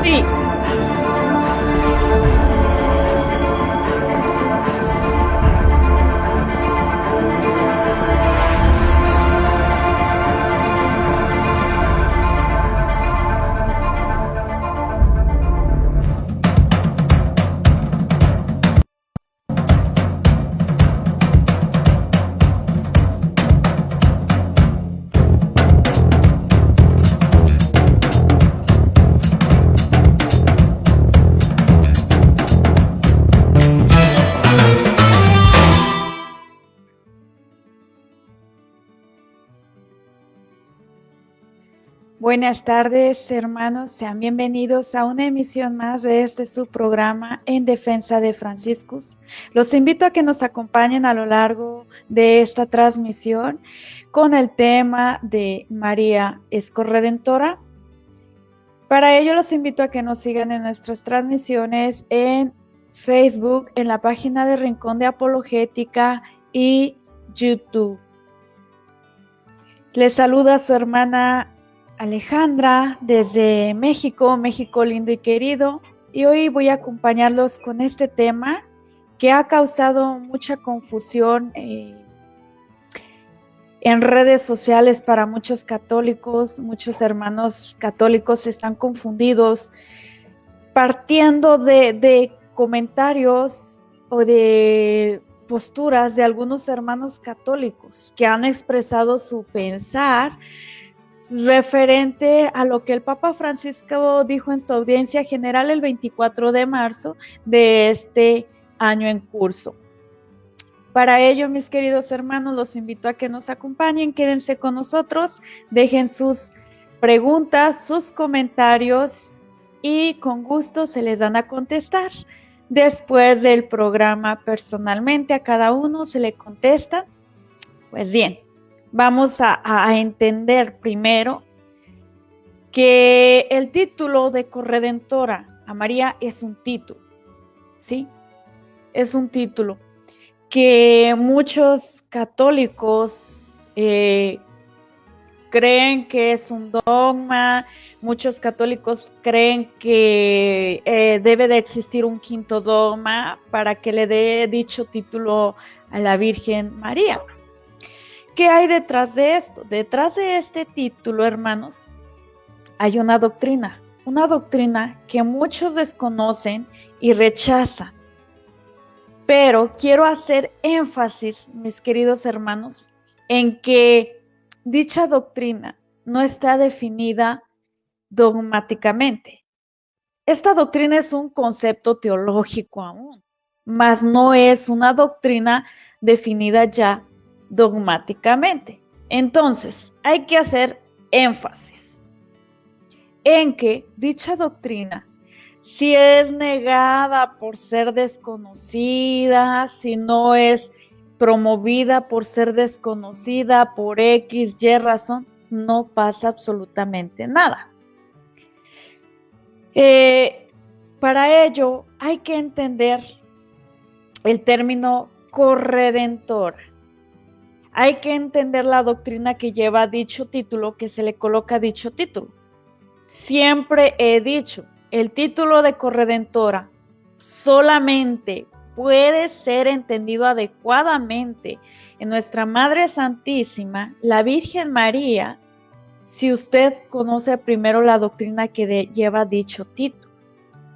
Sí. Buenas tardes, hermanos. Sean bienvenidos a una emisión más de su programa En Defensa de Franciscus. Los invito a que nos acompañen a lo largo de esta transmisión con el tema de María es corredentora. Para ello los invito a que nos sigan en nuestras transmisiones en Facebook, en la página de Rincón de Apologética y YouTube. Les saluda su hermana Alejandra desde México, México lindo y querido, y hoy voy a acompañarlos con este tema que ha causado mucha confusión en redes sociales para muchos católicos. Muchos hermanos católicos están confundidos partiendo de comentarios o de posturas de algunos hermanos católicos que han expresado su pensar referente a lo que el Papa Francisco dijo en su audiencia general el 24 de marzo de este año en curso. Para ello, mis queridos hermanos, los invito a que nos acompañen, quédense con nosotros, dejen sus preguntas, sus comentarios y con gusto se les dan a contestar. Después del programa, personalmente a cada uno se le contesta. Pues bien, vamos a entender primero que el título de corredentora a María es un título, ¿sí? Es un título que muchos católicos creen que es un dogma. Muchos católicos creen que debe de existir un quinto dogma para que le dé dicho título a la Virgen María. ¿Qué hay detrás de esto? Detrás de este título, hermanos, hay una doctrina que muchos desconocen y rechazan. Pero quiero hacer énfasis, mis queridos hermanos, en que dicha doctrina no está definida dogmáticamente. Esta doctrina es un concepto teológico aún, mas no es una doctrina definida ya dogmáticamente. Entonces, hay que hacer énfasis en que dicha doctrina, si es negada por ser desconocida, si no es promovida por ser desconocida por X, Y razón, no pasa absolutamente nada. Para ello hay que entender el término corredentora. Hay que entender la doctrina que lleva dicho título, que se le coloca dicho título. Siempre he dicho, el título de corredentora solamente puede ser entendido adecuadamente en nuestra Madre Santísima, la Virgen María, si usted conoce primero la doctrina que lleva dicho título.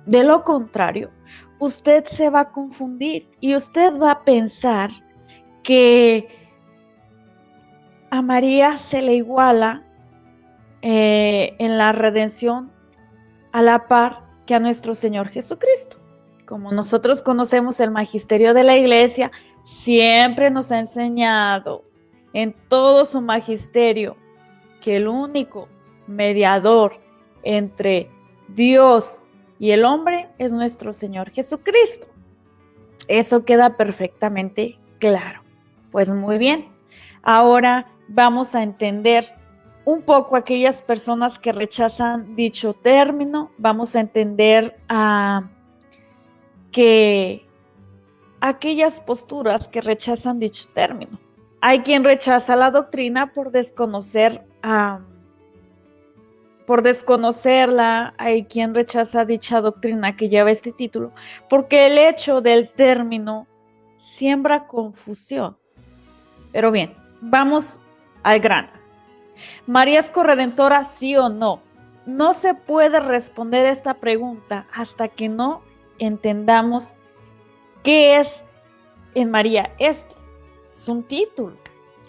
De lo contrario, usted se va a confundir y usted va a pensar que a María se le iguala en la redención a la par que a nuestro Señor Jesucristo. Como nosotros conocemos el magisterio de la Iglesia, siempre nos ha enseñado en todo su magisterio que el único mediador entre Dios y el hombre es nuestro Señor Jesucristo. Eso queda perfectamente claro. Pues muy bien, ahora vamos a entender un poco aquellas personas que rechazan dicho término. Vamos a entender que aquellas posturas que rechazan dicho término. Hay quien rechaza la doctrina por desconocer por desconocerla, hay quien rechaza dicha doctrina que lleva este título, porque el hecho del término siembra confusión. Pero bien, vamos al grano. ¿María es corredentora, sí o no? No se puede responder esta pregunta hasta que no entendamos qué es en María esto. Es un título.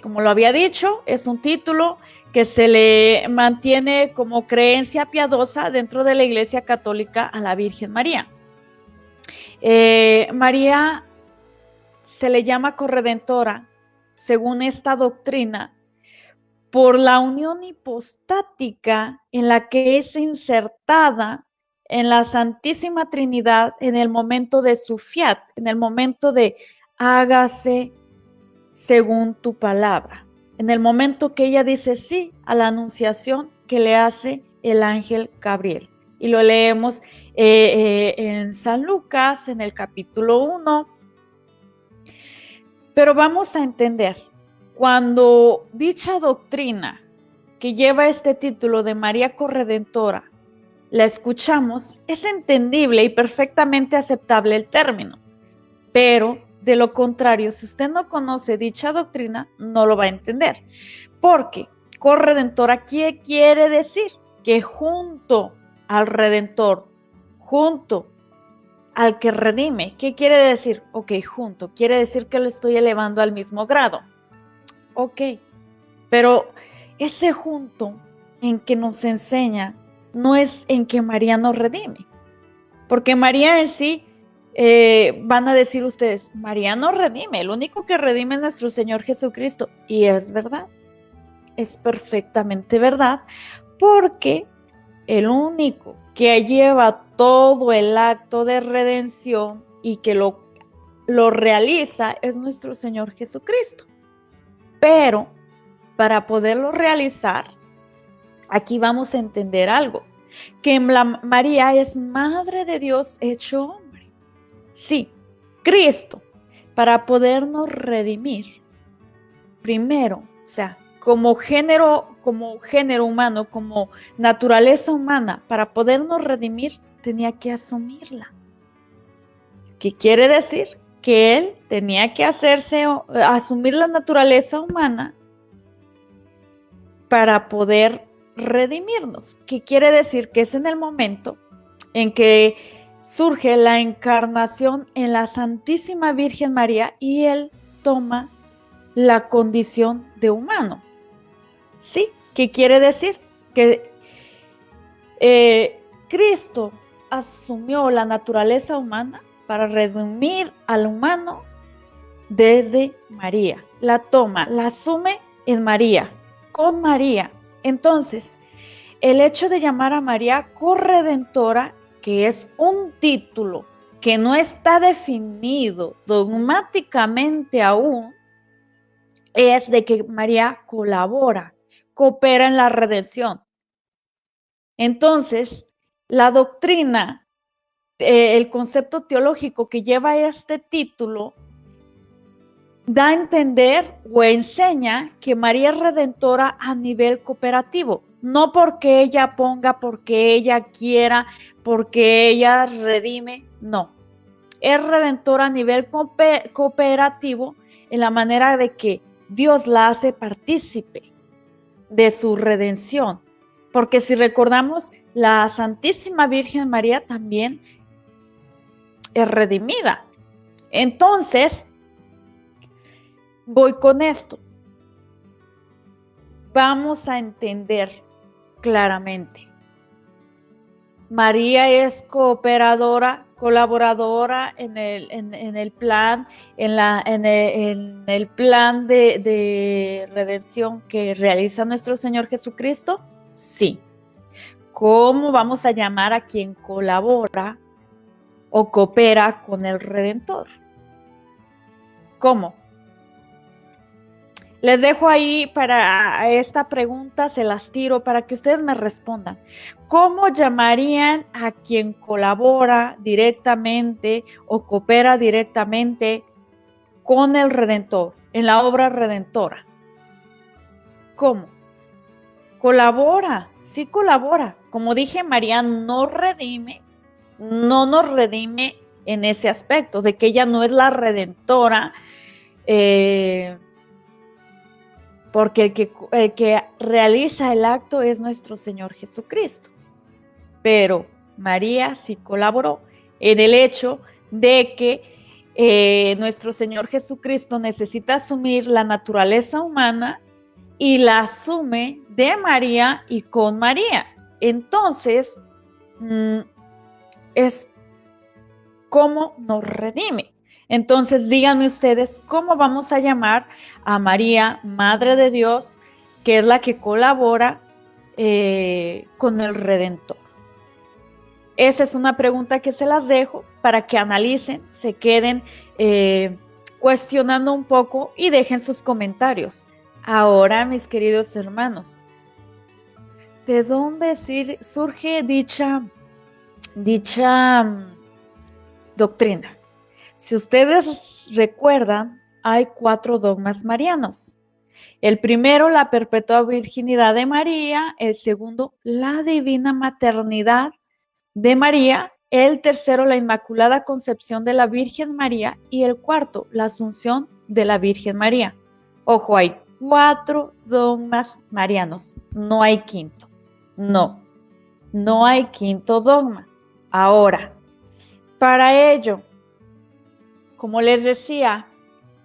Como lo había dicho, es un título que se le mantiene como creencia piadosa dentro de la Iglesia Católica a la Virgen María. María se le llama corredentora, según esta doctrina, por la unión hipostática en la que es insertada en la Santísima Trinidad en el momento de su fiat, en el momento de hágase según tu palabra, en el momento que ella dice sí a la anunciación que le hace el ángel Gabriel. Y lo leemos en San Lucas, en el capítulo 1. Pero vamos a entender, cuando dicha doctrina que lleva este título de María Corredentora la escuchamos, es entendible y perfectamente aceptable el término. Pero, de lo contrario, si usted no conoce dicha doctrina, no lo va a entender. Porque corredentora, ¿qué quiere decir? Que junto al Redentor, junto al que redime, ¿qué quiere decir? Ok, junto, quiere decir que lo estoy elevando al mismo grado. Ok, pero ese junto en que nos enseña no es en que María nos redime, porque María en sí, van a decir ustedes, María no redime, el único que redime es nuestro Señor Jesucristo, y es verdad, es perfectamente verdad, porque el único que lleva todo el acto de redención y que lo realiza es nuestro Señor Jesucristo. Pero para poderlo realizar, aquí vamos a entender algo, que María es Madre de Dios hecho hombre. Sí, Cristo, para podernos redimir, primero, o sea, como género humano, como naturaleza humana, para podernos redimir, tenía que asumirla. ¿Qué quiere decir? Que Él tenía que asumir la naturaleza humana para poder redimirnos. ¿Qué quiere decir? Que es en el momento en que surge la encarnación en la Santísima Virgen María y Él toma la condición de humano. ¿Sí? ¿Qué quiere decir? Que Cristo asumió la naturaleza humana para redimir al humano desde María. La toma, la asume en María, con María. Entonces, el hecho de llamar a María corredentora, que es un título que no está definido dogmáticamente aún, es de que María colabora, coopera en la redención. Entonces, la doctrina, el concepto teológico que lleva este título, da a entender o enseña que María es redentora a nivel cooperativo, no porque ella ponga, porque ella quiera, porque ella redime, no. Es redentora a nivel cooperativo en la manera de que Dios la hace partícipe de su redención. Porque si recordamos, la Santísima Virgen María también es redimida. Entonces, voy con esto. Vamos a entender claramente. María es cooperadora, colaboradora en el plan, en el plan de redención que realiza nuestro Señor Jesucristo. Sí. ¿Cómo vamos a llamar a quien colabora o coopera con el Redentor? ¿Cómo? Les dejo ahí para esta pregunta, se las tiro para que ustedes me respondan. ¿Cómo llamarían a quien colabora directamente o coopera directamente con el Redentor, en la obra redentora? ¿Cómo? colabora, sí colabora. Como dije, María no redime, no nos redime en ese aspecto, de que ella no es la redentora, porque el que realiza el acto es nuestro Señor Jesucristo. Pero María sí colaboró en el hecho de que nuestro Señor Jesucristo necesita asumir la naturaleza humana y la asume de María y con María. Entonces, es cómo nos redime. Entonces, díganme ustedes cómo vamos a llamar a María, Madre de Dios, que es la que colabora con el Redentor. Esa es una pregunta que se las dejo para que analicen, se queden cuestionando un poco y dejen sus comentarios. Ahora, mis queridos hermanos, ¿de dónde surge dicha doctrina? Si ustedes recuerdan, hay 4 dogmas marianos. El primero, la perpetua virginidad de María. El segundo, la divina maternidad de María. El tercero, la Inmaculada Concepción de la Virgen María. Y el cuarto, la Asunción de la Virgen María. Ojo, hay 4 dogmas marianos. No hay quinto. No hay quinto dogma. Ahora, para ello, como les decía,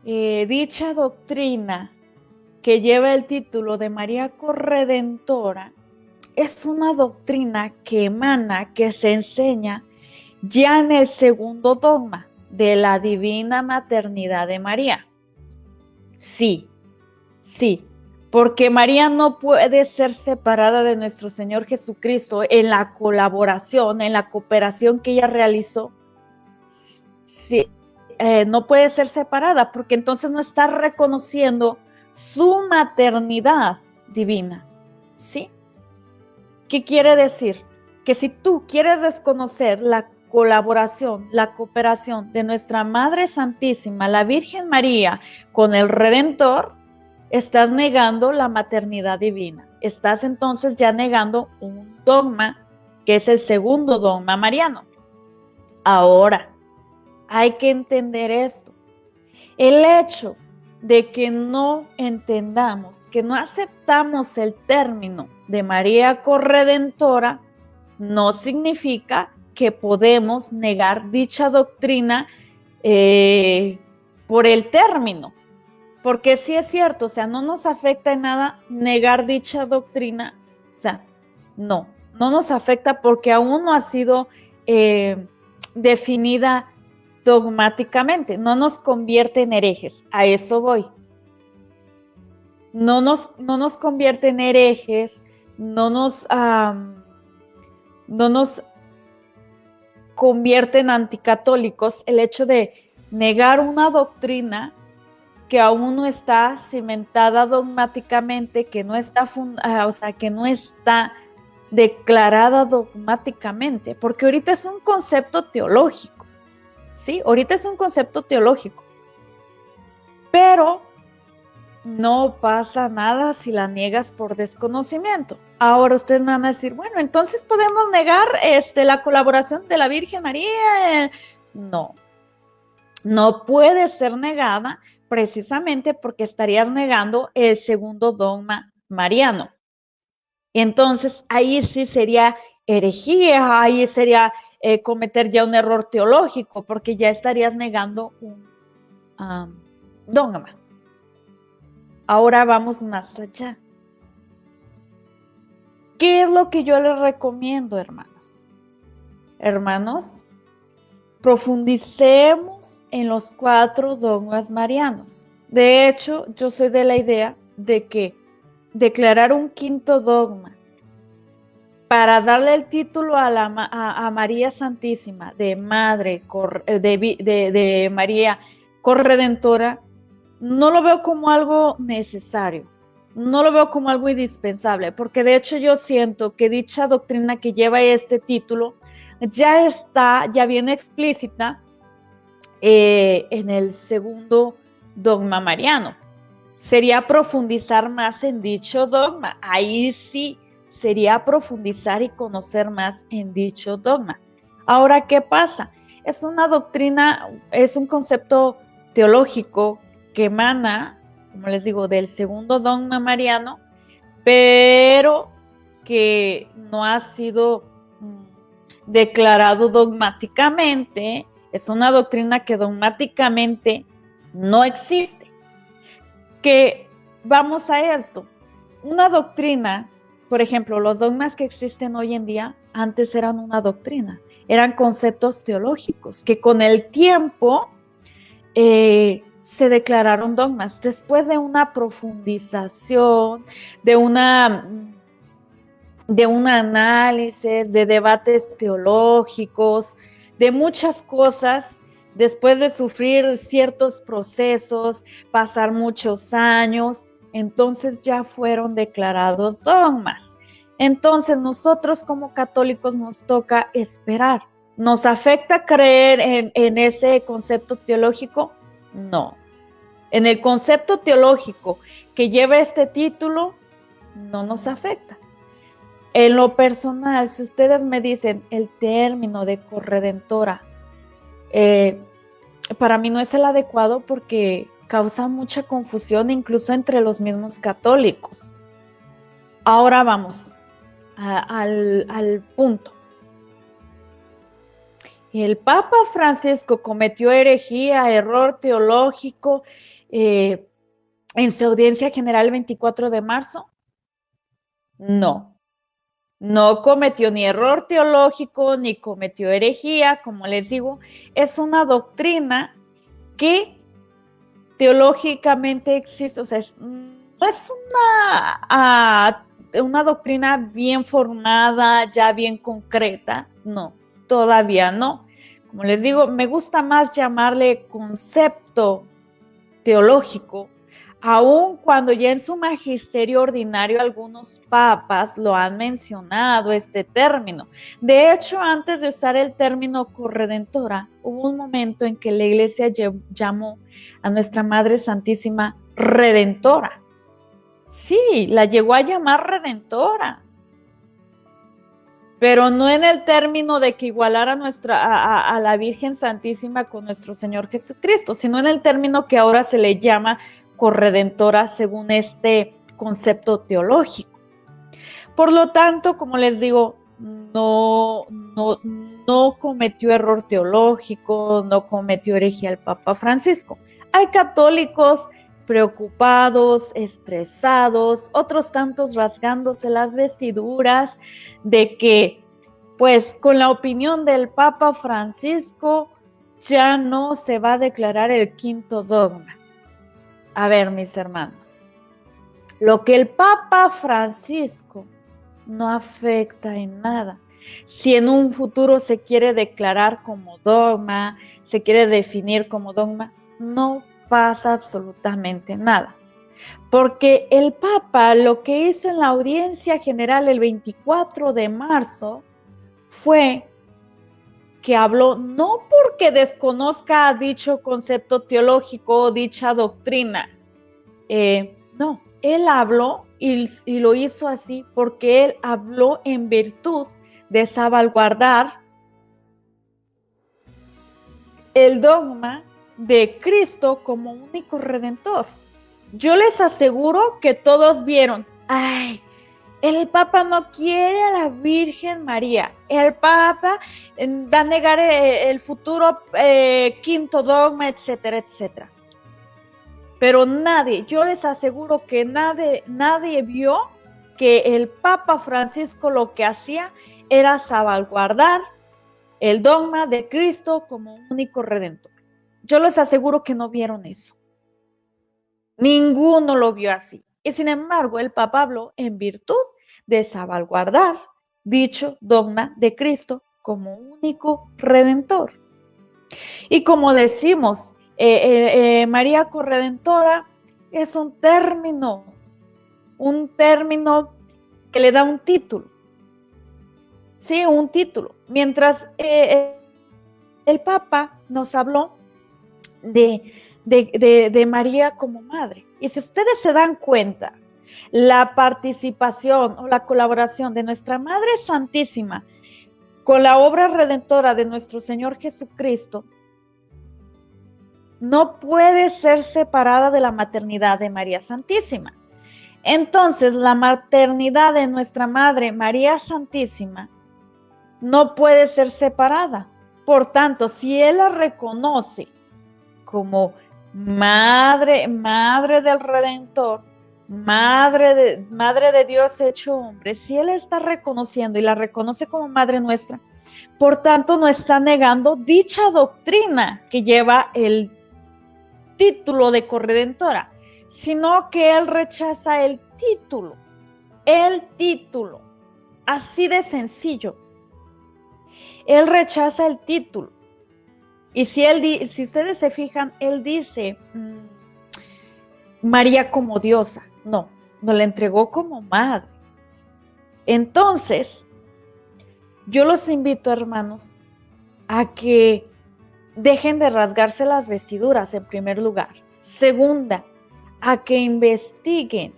dicha doctrina que lleva el título de María Corredentora es una doctrina que emana, que se enseña ya en el segundo dogma de la divina maternidad de María. Sí, porque María no puede ser separada de nuestro Señor Jesucristo en la colaboración, en la cooperación que ella realizó. Sí, no puede ser separada porque entonces no está reconociendo su maternidad divina. ¿Sí? ¿Qué quiere decir? Que si tú quieres desconocer la colaboración, la cooperación de nuestra Madre Santísima, la Virgen María, con el Redentor, estás negando la maternidad divina. Estás entonces ya negando un dogma, que es el segundo dogma mariano. Ahora, hay que entender esto. El hecho de que no entendamos, que no aceptamos el término de María Corredentora, no significa que podemos negar dicha doctrina por el término, porque sí es cierto, o sea, no nos afecta en nada negar dicha doctrina, o sea, no nos afecta porque aún no ha sido definida dogmáticamente, no nos convierte en herejes, a eso voy. No nos convierte en herejes, no nos convierte en anticatólicos el hecho de negar una doctrina que aún no está cimentada dogmáticamente, que no está que no está declarada dogmáticamente, porque ahorita es un concepto teológico. ¿Sí? Ahorita es un concepto teológico, pero no pasa nada si la niegas por desconocimiento. Ahora ustedes me van a decir, bueno, entonces podemos negar la colaboración de la Virgen María. No puede ser negada precisamente porque estarías negando el segundo dogma mariano. Entonces ahí sí sería herejía, ahí sería cometer ya un error teológico, porque ya estarías negando un dogma. Ahora vamos más allá. ¿Qué es lo que yo les recomiendo, hermanos? Hermanos, profundicemos en los 4 dogmas marianos. De hecho, yo soy de la idea de que declarar un quinto dogma para darle el título a María Santísima de Madre de María Corredentora, no lo veo como algo necesario, no lo veo como algo indispensable, porque de hecho yo siento que dicha doctrina que lleva este título ya viene explícita en el segundo dogma mariano. sería profundizar más en dicho dogma. Ahí sí sería profundizar y conocer más en dicho dogma. Ahora, ¿qué pasa? Es una doctrina, es un concepto teológico que emana, como les digo, del segundo dogma mariano, pero que no ha sido declarado dogmáticamente. Es una doctrina que dogmáticamente no existe. Que vamos a esto. Una doctrina, por ejemplo, los dogmas que existen hoy en día, antes eran una doctrina, eran conceptos teológicos que con el tiempo se declararon dogmas. Después de una profundización, de un análisis, de debates teológicos, de muchas cosas, después de sufrir ciertos procesos, pasar muchos años, entonces ya fueron declarados dogmas. Entonces nosotros como católicos nos toca esperar. ¿Nos afecta creer en ese concepto teológico? No. En el concepto teológico que lleva este título, no nos afecta. En lo personal, si ustedes me dicen el término de corredentora, para mí no es el adecuado porque causa mucha confusión incluso entre los mismos católicos. Ahora vamos al punto. El Papa Francisco cometió herejía, error teológico en su audiencia general el 24 de marzo. No cometió ni error teológico, ni cometió herejía, como les digo, es una doctrina que teológicamente existe, o sea, no es una doctrina bien formada, ya bien concreta, no, todavía no. Como les digo, me gusta más llamarle concepto teológico, aun cuando ya en su magisterio ordinario algunos papas lo han mencionado este término. De hecho, antes de usar el término corredentora, hubo un momento en que la Iglesia llamó a nuestra Madre Santísima Redentora. Sí, la llegó a llamar Redentora, pero no en el término de que igualara a la Virgen Santísima con nuestro Señor Jesucristo, sino en el término que ahora se le llama corredentora según este concepto teológico. Por lo tanto, como les digo, no cometió error teológico, no cometió herejía el Papa Francisco. Hay católicos preocupados, estresados, otros tantos rasgándose las vestiduras de que, pues, con la opinión del Papa Francisco ya no se va a declarar el quinto dogma. A ver, mis hermanos, lo que el Papa Francisco no afecta en nada. Si en un futuro se quiere declarar como dogma, se quiere definir como dogma, no pasa absolutamente nada. Porque el Papa lo que hizo en la audiencia general el 24 de marzo fue que habló no porque desconozca dicho concepto teológico o dicha doctrina, no, él habló y lo hizo así porque él habló en virtud de salvaguardar el dogma de Cristo como único redentor. Yo les aseguro que todos vieron, ay, el Papa no quiere a la Virgen María, el Papa va a negar el futuro quinto dogma, etcétera, etcétera. Pero nadie, yo les aseguro que nadie vio que el Papa Francisco lo que hacía era salvaguardar el dogma de Cristo como único redentor. Yo les aseguro que no vieron eso. Ninguno lo vio así. Y sin embargo, el Papa habló en virtud de salvaguardar dicho dogma de Cristo como único redentor. Y como decimos, María Corredentora es un término que le da un título. Sí, un título. Mientras el Papa nos habló de María como madre. Y si ustedes se dan cuenta, la participación o la colaboración de nuestra Madre Santísima con la obra redentora de nuestro Señor Jesucristo no puede ser separada de la maternidad de María Santísima. Entonces, la maternidad de nuestra Madre María Santísima no puede ser separada. Por tanto, si Él la reconoce como madre del Redentor, madre de Dios hecho hombre, si Él está reconociendo y la reconoce como madre nuestra, por tanto no está negando dicha doctrina que lleva el título de corredentora, sino que Él rechaza el título, así de sencillo. Él rechaza el título. Y si ustedes se fijan, Él dice María como diosa. No la entregó como madre. Entonces, yo los invito, hermanos, a que dejen de rasgarse las vestiduras, en primer lugar. Segunda, a que investiguen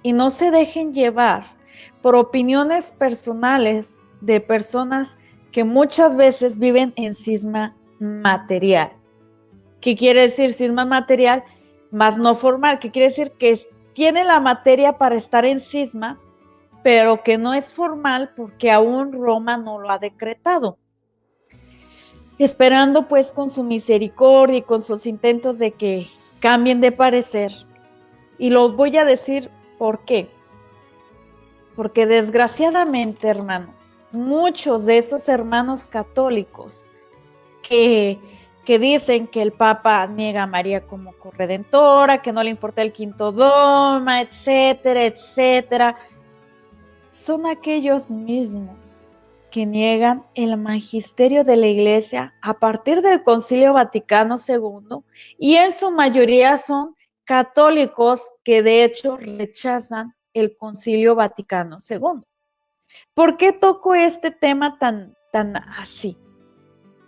y no se dejen llevar por opiniones personales de personas que muchas veces viven en cisma material. ¿Qué quiere decir cisma material? Más no formal. ¿Qué quiere decir? Que tiene la materia para estar en cisma, pero que no es formal porque aún Roma no lo ha decretado. Esperando pues con su misericordia y con sus intentos de que cambien de parecer. Y lo voy a decir ¿por qué? Porque desgraciadamente, hermano, muchos de esos hermanos católicos que dicen que el Papa niega a María como corredentora, que no le importa el quinto dogma, etcétera, etcétera, son aquellos mismos que niegan el magisterio de la Iglesia a partir del Concilio Vaticano II y en su mayoría son católicos que de hecho rechazan el Concilio Vaticano II. ¿Por qué toco este tema tan así?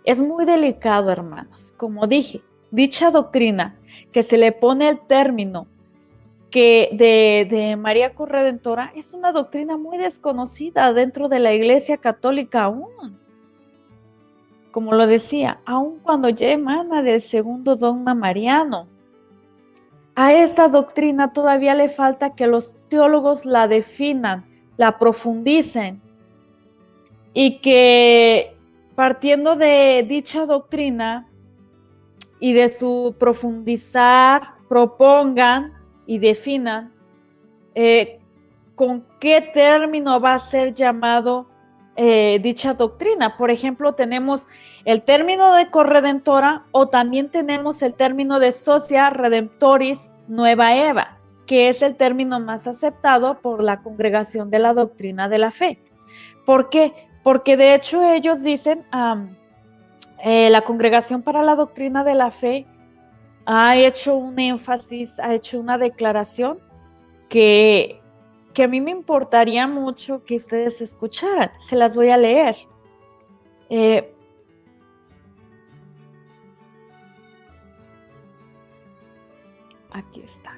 Es muy delicado, hermanos. Como dije, dicha doctrina que se le pone el término que de María Corredentora es una doctrina muy desconocida dentro de la Iglesia Católica aún. Como lo decía, aún cuando ya emana del segundo dogma mariano. A esta doctrina todavía le falta que los teólogos la definan, la profundicen y que partiendo de dicha doctrina y de su profundizar, propongan y definan con qué término va a ser llamado dicha doctrina. Por ejemplo, tenemos el término de corredentora o también tenemos el término de socia redemptoris nueva Eva, que es el término más aceptado por la Congregación de la Doctrina de la Fe. ¿Por qué? Porque de hecho ellos dicen, la Congregación para la Doctrina de la Fe ha hecho un énfasis, ha hecho una declaración que a mí me importaría mucho que ustedes escucharan. Se las voy a leer. Aquí está.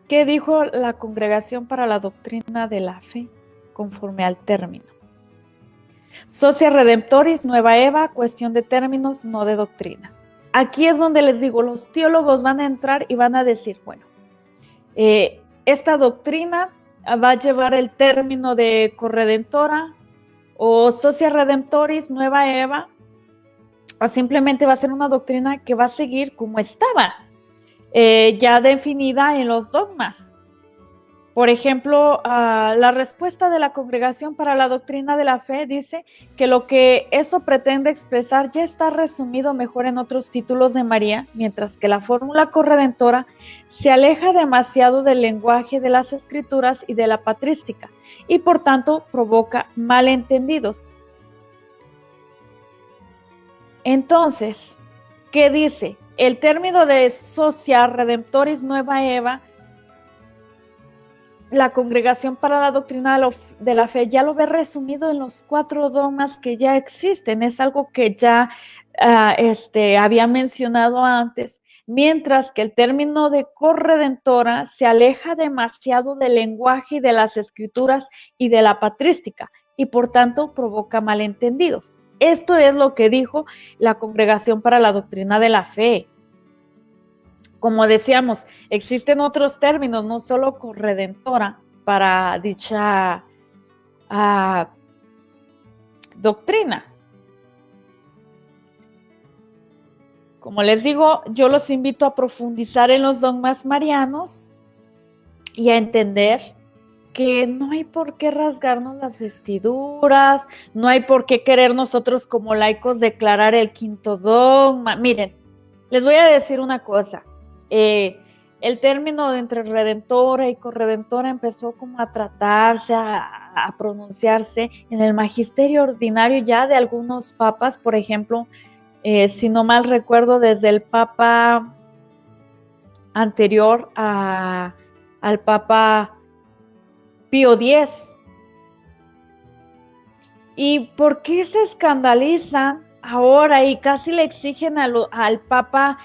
¿Qué dijo la Congregación para la Doctrina de la Fe conforme al término? Socia Redemptoris, Nueva Eva, cuestión de términos, no de doctrina. Aquí es donde les digo, los teólogos van a entrar y van a decir, bueno, esta doctrina va a llevar el término de corredentora o socia redemptoris, nueva Eva, o simplemente va a ser una doctrina que va a seguir como estaba, ya definida en los dogmas. Por ejemplo, la respuesta de la Congregación para la Doctrina de la Fe dice que lo que eso pretende expresar ya está resumido mejor en otros títulos de María, mientras que la fórmula corredentora se aleja demasiado del lenguaje de las Escrituras y de la patrística, y por tanto provoca malentendidos. Entonces, ¿qué dice? El término de socia redemptoris nueva Eva, la Congregación para la Doctrina de la Fe ya lo ve resumido en los 4 dogmas que ya existen. Es algo que ya había mencionado antes. mientras que el término de corredentora se aleja demasiado del lenguaje y de las escrituras y de la patrística, y por tanto provoca malentendidos. Esto es lo que dijo la Congregación para la Doctrina de la Fe. Como decíamos, existen otros términos, no solo corredentora, para dicha doctrina. Como les digo, yo los invito a profundizar en los dogmas marianos y a entender que no hay por qué rasgarnos las vestiduras, no hay por qué querer nosotros como laicos declarar el quinto dogma. Miren, les voy a decir una cosa. El término de entre redentora y corredentora empezó como a tratarse, a pronunciarse en el magisterio ordinario ya de algunos papas, por ejemplo, si no mal recuerdo, desde el papa anterior al papa Pío X. ¿Y por qué se escandalizan ahora y casi le exigen al papa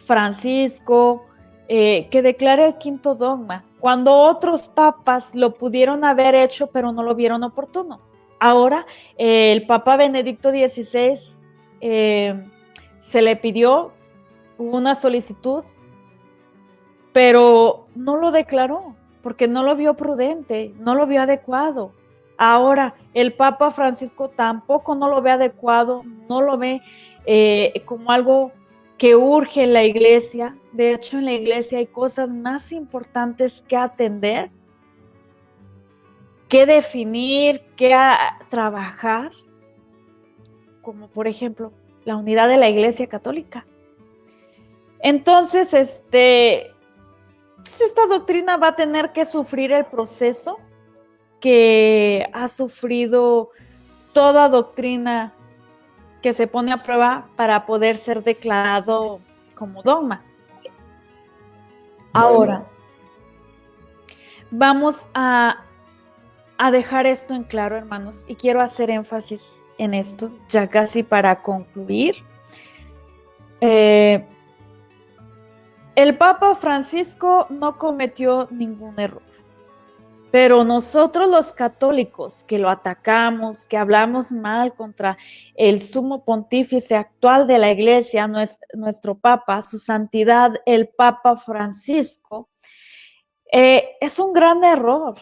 Francisco que declare el quinto dogma, cuando otros papas lo pudieron haber hecho pero no lo vieron oportuno? Ahora el papa Benedicto XVI se le pidió una solicitud, pero no lo declaró porque no lo vio prudente, no lo vio adecuado. Ahora el Papa Francisco tampoco no lo ve adecuado, no lo ve como algo que urge en la iglesia. De hecho, en la iglesia hay cosas más importantes que atender, que definir, que trabajar, como por ejemplo la unidad de la Iglesia Católica. Entonces, esta doctrina va a tener que sufrir el proceso que ha sufrido toda doctrina que se pone a prueba para poder ser declarado como dogma. Ahora, vamos a dejar esto en claro, hermanos, y quiero hacer énfasis en esto, ya casi para concluir. El Papa Francisco no cometió ningún error, pero nosotros los católicos que lo atacamos, que hablamos mal contra el sumo pontífice actual de la Iglesia, nuestro Papa, su santidad, el Papa Francisco, es un gran error.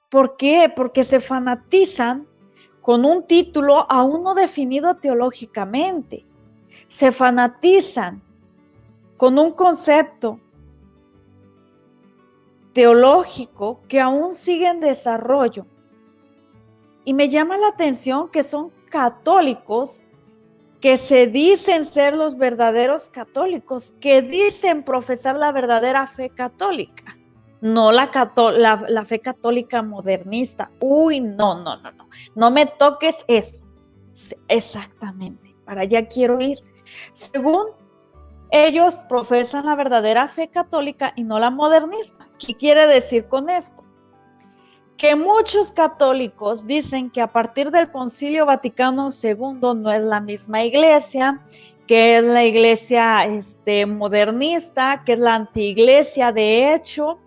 ¿Por qué? Porque se fanatizan con un título aún no definido teológicamente. Se fanatizan con un concepto teológico que aún sigue en desarrollo. Y me llama la atención que son católicos que se dicen ser los verdaderos católicos, que dicen profesar la verdadera fe católica, no la fe católica modernista. Uy, no me toques eso. Exactamente, para allá quiero ir. Según ellos profesan la verdadera fe católica y no la modernista. ¿Qué quiere decir con esto? Que muchos católicos dicen que a partir del Concilio Vaticano II no es la misma iglesia, que es la iglesia modernista, que es la antiiglesia. De hecho,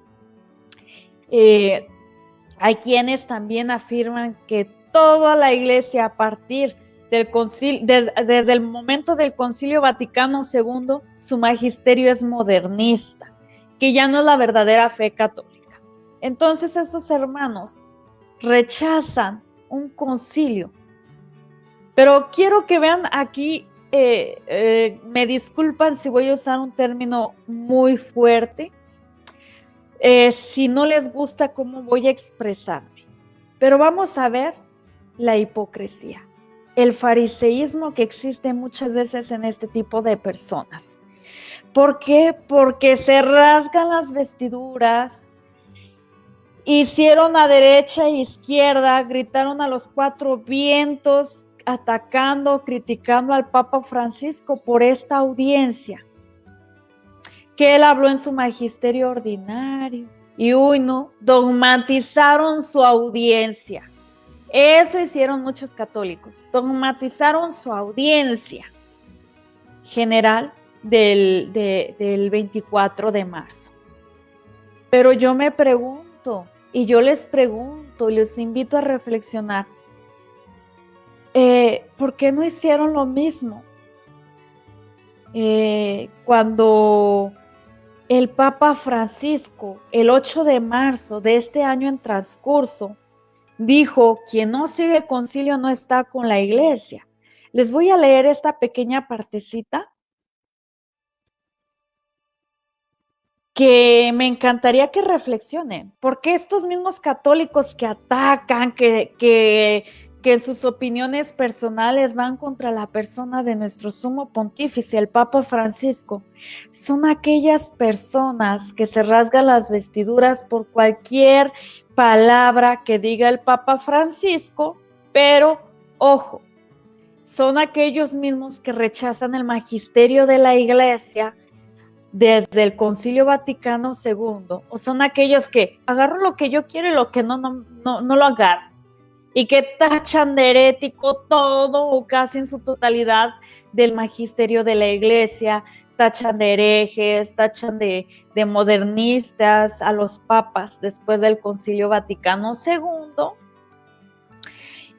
hay quienes también afirman que toda la iglesia a partir del concilio, desde el momento del Concilio Vaticano II, su magisterio es modernista, que ya no es la verdadera fe católica. Entonces esos hermanos rechazan un concilio. Pero quiero que vean aquí, me disculpan si voy a usar un término muy fuerte, si no les gusta cómo voy a expresarme. Pero vamos a ver la hipocresía, el fariseísmo que existe muchas veces en este tipo de personas. ¿Por qué? Porque se rasgan las vestiduras, hicieron a derecha e izquierda, gritaron a los cuatro vientos, atacando, criticando al Papa Francisco por esta audiencia, que él habló en su magisterio ordinario. Y dogmatizaron su audiencia. Eso hicieron muchos católicos, dogmatizaron su audiencia general del 24 de marzo. Pero yo me pregunto, y yo les pregunto, y les invito a reflexionar, ¿por qué no hicieron lo mismo? Cuando el Papa Francisco, el 8 de marzo de este año en transcurso, dijo: quien no sigue el concilio no está con la iglesia. Les voy a leer esta pequeña partecita que me encantaría que reflexionen, porque estos mismos católicos que atacan, que en sus opiniones personales van contra la persona de nuestro sumo pontífice, el Papa Francisco, son aquellas personas que se rasgan las vestiduras por cualquier palabra que diga el Papa Francisco, pero, ojo, son aquellos mismos que rechazan el magisterio de la Iglesia desde el Concilio Vaticano II, o son aquellos que agarro lo que yo quiero y lo que no lo agarro, y que tachan de herético todo o casi en su totalidad del magisterio de la Iglesia, tachan de herejes, tachan de modernistas a los papas después del Concilio Vaticano II,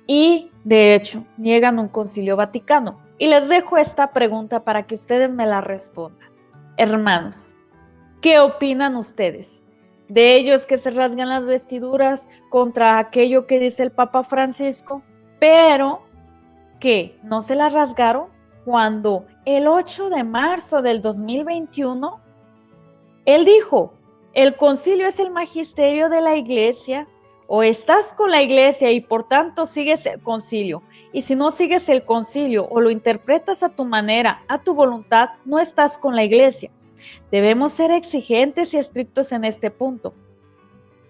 y de hecho niegan un Concilio Vaticano. Y les dejo esta pregunta para que ustedes me la respondan. Hermanos, ¿qué opinan ustedes? ¿De ellos que se rasgan las vestiduras contra aquello que dice el Papa Francisco, pero que no se las rasgaron cuando el 8 de marzo del 2021 él dijo: el concilio es el magisterio de la Iglesia, o estás con la Iglesia y por tanto sigues el concilio, y si no sigues el concilio o lo interpretas a tu manera, a tu voluntad, no estás con la Iglesia. Debemos ser exigentes y estrictos en este punto.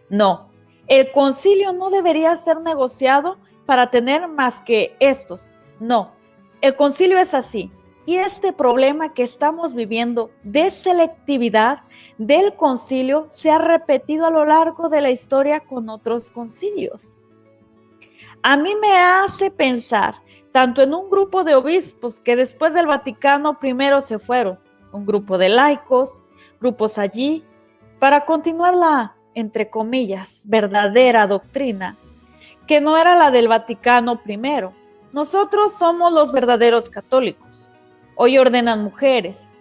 No, el concilio no debería ser negociado para tener más que estos. No, el concilio es así. Y este problema que estamos viviendo de selectividad del concilio se ha repetido a lo largo de la historia con otros concilios. A mí me hace pensar tanto en un grupo de obispos que después del Vaticano primero se fueron, un grupo de laicos, grupos allí, para continuar la, entre comillas, verdadera doctrina, que no era la del Vaticano primero. Nosotros somos los verdaderos católicos. Hoy ordenan mujeres.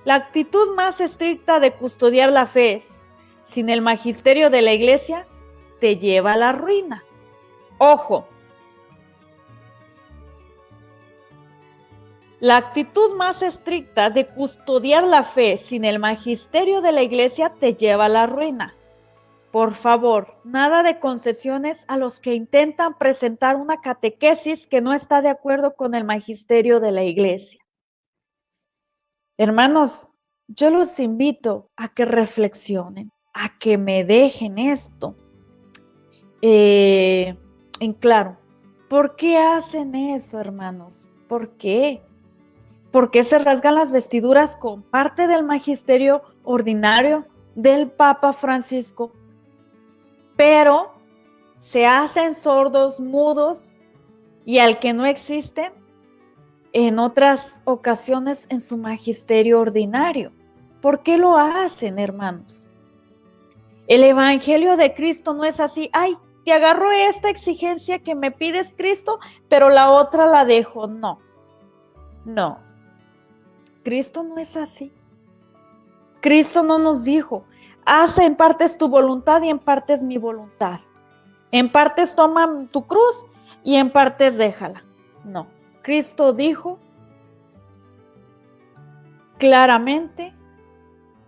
La actitud más estricta de custodiar la fe sin el magisterio de la Iglesia te lleva a la ruina. Ojo, la actitud más estricta de custodiar la fe sin el magisterio de la Iglesia te lleva a la ruina. Por favor, nada de concesiones a los que intentan presentar una catequesis que no está de acuerdo con el magisterio de la Iglesia. Hermanos, yo los invito a que reflexionen, a que me dejen esto en claro. ¿Por qué hacen eso, hermanos? ¿Por qué? ¿Por qué se rasgan las vestiduras con parte del magisterio ordinario del Papa Francisco, pero se hacen sordos, mudos, y al que no existen en otras ocasiones en su magisterio ordinario? ¿Por qué lo hacen, hermanos? El evangelio de Cristo no es así. Ay, te agarro esta exigencia que me pides, Cristo, pero la otra la dejo. No, no. Cristo no es así. Cristo no nos dijo: haz en partes tu voluntad y en partes mi voluntad. En partes toma tu cruz y en partes déjala. No. Cristo dijo claramente: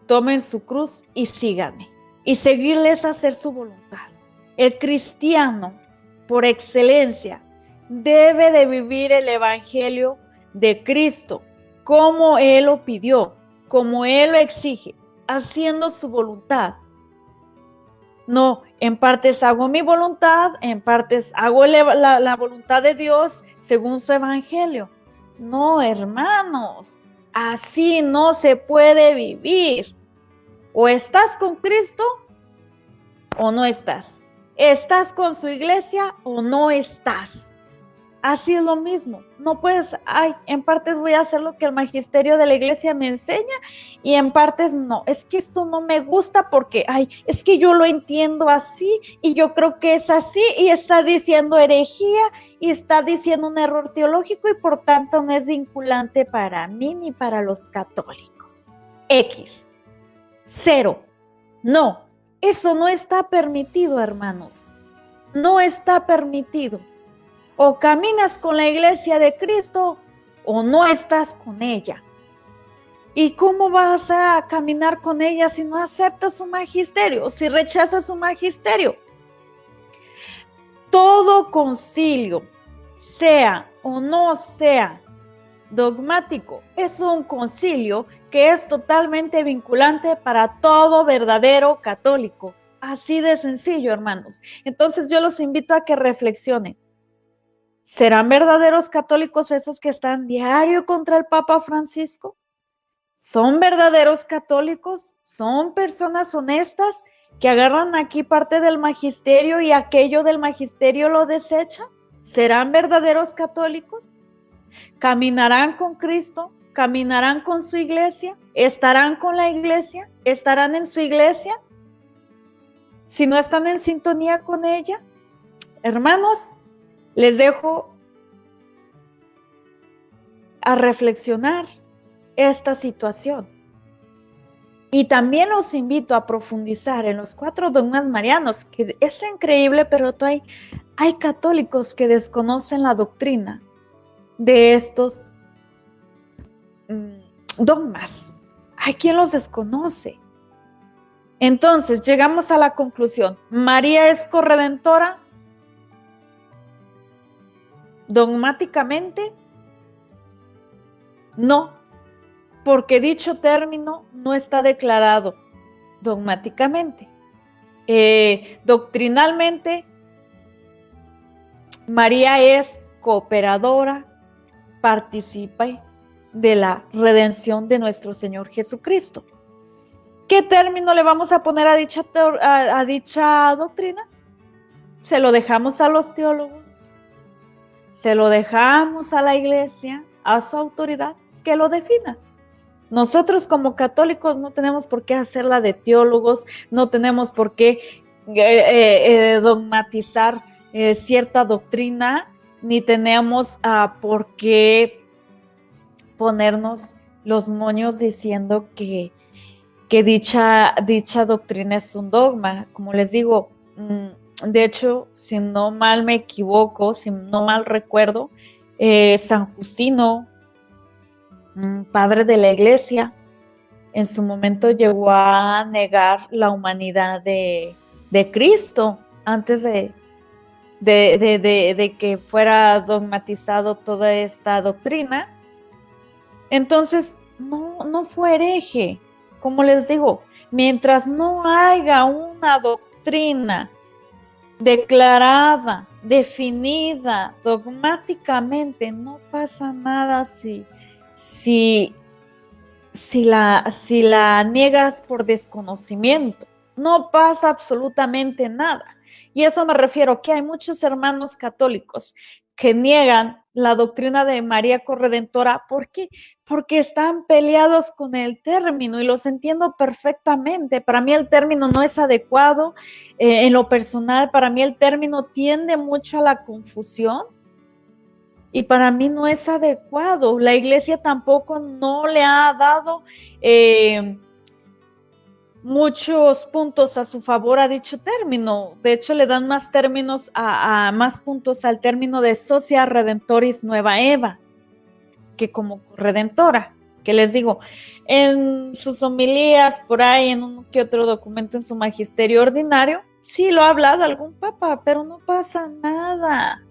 tomen su cruz y síganme. Y seguirles a hacer su voluntad. El cristiano, por excelencia, debe de vivir el evangelio de Cristo como Él lo pidió, como Él lo exige, haciendo su voluntad. No, en partes hago mi voluntad, en partes hago la voluntad de Dios según su evangelio. No, hermanos, así no se puede vivir. O estás con Cristo o no estás. ¿Estás con su iglesia o no estás? Así es lo mismo, no puedes, en partes voy a hacer lo que el magisterio de la iglesia me enseña y en partes no, es que esto no me gusta porque, es que yo lo entiendo así y yo creo que es así y está diciendo herejía y está diciendo un error teológico y por tanto no es vinculante para mí ni para los católicos. X, cero, no, eso no está permitido, hermanos, no está permitido. O caminas con la iglesia de Cristo o no estás con ella. ¿Y cómo vas a caminar con ella si no aceptas su magisterio, si rechazas su magisterio? Todo concilio, sea o no sea dogmático, es un concilio que es totalmente vinculante para todo verdadero católico. Así de sencillo, hermanos. Entonces yo los invito a que reflexionen. ¿Serán verdaderos católicos esos que están diario contra el Papa Francisco? ¿Son verdaderos católicos? ¿Son personas honestas que agarran aquí parte del magisterio y aquello del magisterio lo desechan? ¿Serán verdaderos católicos? ¿Caminarán con Cristo? ¿Caminarán con su iglesia? ¿Estarán con la iglesia? ¿Estarán en su iglesia? Si no están en sintonía con ella, hermanos, les dejo a reflexionar esta situación. Y también los invito a profundizar en los 4 dogmas marianos, que es increíble, pero hay católicos que desconocen la doctrina de estos dogmas. Hay quien los desconoce. Entonces, llegamos a la conclusión. ¿María es corredentora? Dogmáticamente, no, porque dicho término no está declarado dogmáticamente. Doctrinalmente, María es cooperadora, participa de la redención de nuestro Señor Jesucristo. ¿Qué término le vamos a poner a dicha doctrina? Se lo dejamos a los teólogos, se lo dejamos a la iglesia, a su autoridad, que lo defina. Nosotros como católicos no tenemos por qué hacerla de teólogos, no tenemos por qué dogmatizar cierta doctrina, ni tenemos por qué ponernos los moños diciendo que dicha doctrina es un dogma. Como les digo, de hecho, si no mal me equivoco, si no mal recuerdo, San Justino, padre de la iglesia, en su momento llegó a negar la humanidad de Cristo antes de que fuera dogmatizado toda esta doctrina. Entonces, no fue hereje. Como les digo, mientras no haya una doctrina declarada, definida dogmáticamente, no pasa nada si la niegas por desconocimiento. No pasa absolutamente nada. Y eso me refiero, que hay muchos hermanos católicos que niegan la doctrina de María Corredentora. ¿Por qué? Porque están peleados con el término y los entiendo perfectamente. Para mí el término no es adecuado. En lo personal, para mí el término tiende mucho a la confusión. Y para mí no es adecuado. La iglesia tampoco no le ha dado muchos puntos a su favor a dicho término. De hecho, le dan más términos más puntos al término de Socia Redentoris Nueva Eva, que como redentora, que les digo, en sus homilías, por ahí, en un que otro documento en su magisterio ordinario, sí lo ha hablado algún papa, pero no pasa nada.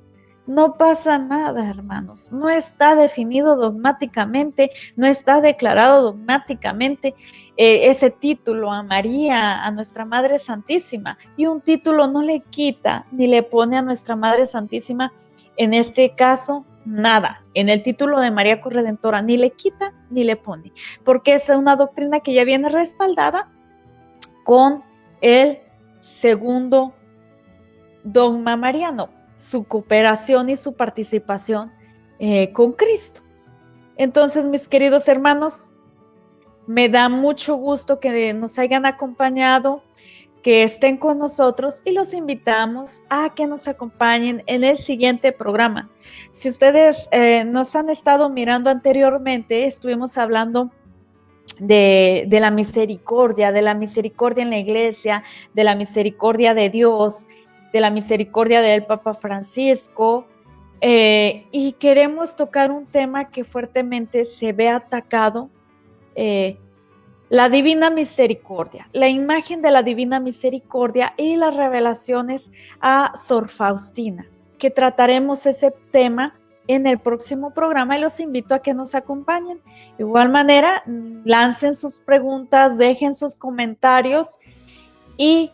No pasa nada, hermanos. No está definido dogmáticamente, no está declarado dogmáticamente ese título a María, a nuestra Madre Santísima. Y un título no le quita ni le pone a nuestra Madre Santísima, en este caso, nada. En el título de María Corredentora ni le quita ni le pone, porque es una doctrina que ya viene respaldada con el segundo dogma mariano. su cooperación y su participación con Cristo. Entonces, mis queridos hermanos, me da mucho gusto que nos hayan acompañado, que estén con nosotros y los invitamos a que nos acompañen en el siguiente programa. Si ustedes nos han estado mirando anteriormente, estuvimos hablando de la misericordia en la iglesia, de la misericordia de Dios, de la misericordia del Papa Francisco, y queremos tocar un tema que fuertemente se ve atacado, la divina misericordia, la imagen de la divina misericordia y las revelaciones a Sor Faustina, que trataremos ese tema en el próximo programa y los invito a que nos acompañen. De igual manera, lancen sus preguntas, dejen sus comentarios y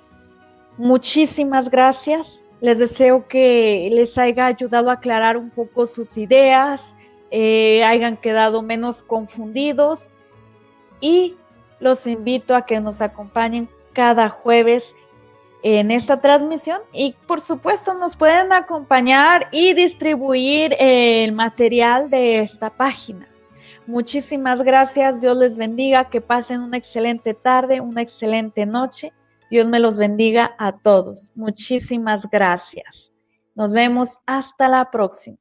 muchísimas gracias. Les deseo que les haya ayudado a aclarar un poco sus ideas, hayan quedado menos confundidos y los invito a que nos acompañen cada jueves en esta transmisión y por supuesto nos pueden acompañar y distribuir el material de esta página. Muchísimas gracias, Dios les bendiga, que pasen una excelente tarde, una excelente noche. Dios me los bendiga a todos. Muchísimas gracias. Nos vemos hasta la próxima.